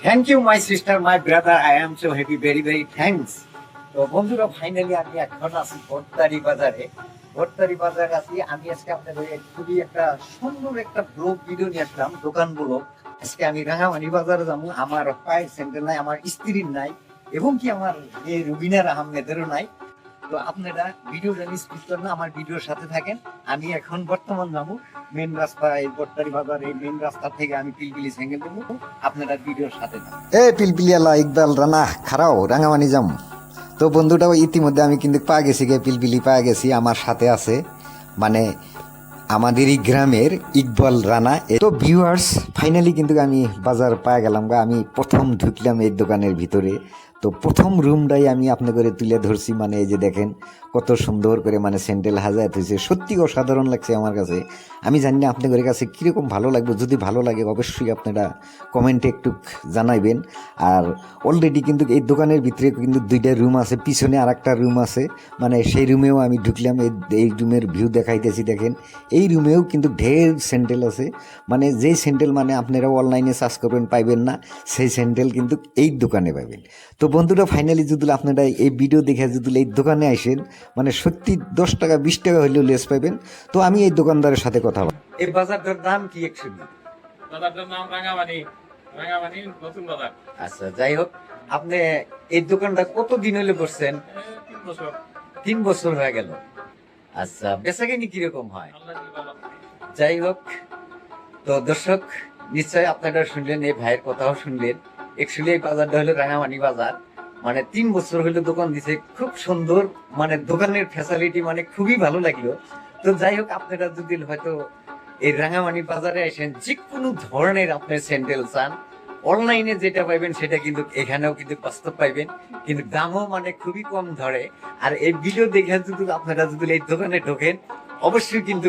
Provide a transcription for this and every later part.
Thank you my sister, my brother, I am so happy, very very thanks. তো বন্ধুরা, finally আমি এখন আছি ভট্টারি বাজারে। ভট্টারি বাজারে আছি আমি আজকে আপনাদের খুবই একটা সুন্দর একটা ব্লগ ভিডিও নিয়ে আসলাম, দোকান ব্লগ। আজকে আমি রাঙামাটি বাজারে যাবো। আমার পায়ের স্যান্ডেল নাই, আমার স্ত্রীর নাই, এবং কি আমার এই রুবিনার আহমেদেরও নাই। তো আপনারা ভিডিওটা স্কিপ করেন না, আমার ভিডিওর সাথে থাকেন। আমি এখন বর্তমান যাবো মেন রাস্তা, এই ভট্টারি বাজার, এই মেন রাস্তা থেকে আমি পিলপিলি স্যান্ডেল দেবো। আপনারা ভিডিওর সাথে থাকেন। এ পিলপিলিয়ালা ইকবাল রানা খারাও রাঙামানি যাম। তো বন্ধুটাও ইতিমধ্যে আমি কিন্তু পা গেছি গে, পিলপিলি পা গেছি। আমার সাথে আছে মানে আমাদের এই গ্রামের ইকবাল রানা। তো ভিউয়ার্স, ফাইনালি কিন্তু আমি বাজার পায়ে গেলাম গা। আমি প্রথম ঢুকলাম এই দোকানের ভিতরে। তো প্রথম রুমটাই আমি আপনি করে তুলে ধরছি। মানে এই যে দেখেন কত সুন্দর করে মানে স্যান্ডেল হাজার হয়েছে, সত্যি অসাধারণ লাগছে আমার কাছে। আমি জানি না আপনাদের কাছে কীরকম ভালো লাগবে। যদি ভালো লাগে অবশ্যই আপনারা কমেন্টে একটু জানাইবেন। আর অলরেডি কিন্তু এই দোকানের ভিতরে কিন্তু দুইটা রুম আছে, পিছনে আর একটা রুম আছে। মানে সেই রুমেও আমি ঢুকলাম, এই রুমের ভিউ দেখাইতেছি। দেখেন এই রুমেও কিন্তু ঢের স্যান্ডেল আছে। মানে যেই স্যান্ডেল মানে আপনারা অনলাইনে সার্চ করবেন পাইবেন না, সেই স্যান্ডেল কিন্তু এই দোকানে পাবেন। তো বন্ধুরা, ফাইনালি যদি আপনারা এই ভিডিও দেখে যদি এই দোকানে আসেন, মানে সত্যি 10 টাকা 20 টাকা হলেও লেস পাবেন। তো আমি এই দোকানদারের সাথে কথা বলবো। এই বাজারটার নাম কি একচুয়ালি? বাজারটার নাম রাঙামাটি, রাঙামাটি নতুন বাজার। আচ্ছা, যাই হোক, আপনি এই দোকানটা কতদিন হলে করছেন? 3 বছর। 3 বছর হয়ে গেল। আচ্ছা, বেচাকেনি কিরকম হয়? আল্লাহ কি ভালো। যাই হোক, তো দর্শক নিশ্চয় আপনারা শুনলেন, এই ভাইয়ের কথাও শুনলেন। একচুয়ালি এই বাজারটা হলো রাঙামাটি বাজার। মানে 3 বছর হলো দোকান দিছে, খুব সুন্দর। মানে দোকানের ফ্যাসিলিটি মানে খুবই ভালো লাগলো। তো যাই হোক, আপনারা যদি হয়তো এই রাঙামাটি বাজারে আসেন, যে কোনো ধরনের আপনার স্যান্ডেল চান, অনলাইনে যেটা পাইবেন সেটা কিন্তু এখানেও কিন্তু বাস্তব পাইবেন, কিন্তু দামও মানে খুবই কম ধরে। আর এই ভিডিও দেখে যদি আপনারা যদি এই দোকানে ঢোকেন, অবশ্যই কিন্তু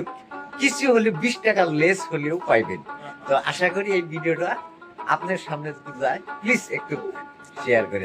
কিছু হলে 20 টাকা লেস হলেও পাইবেন। তো আশা করি এই ভিডিওটা আপনার সামনে যদি যায়, প্লিজ একটু শেয়ার করে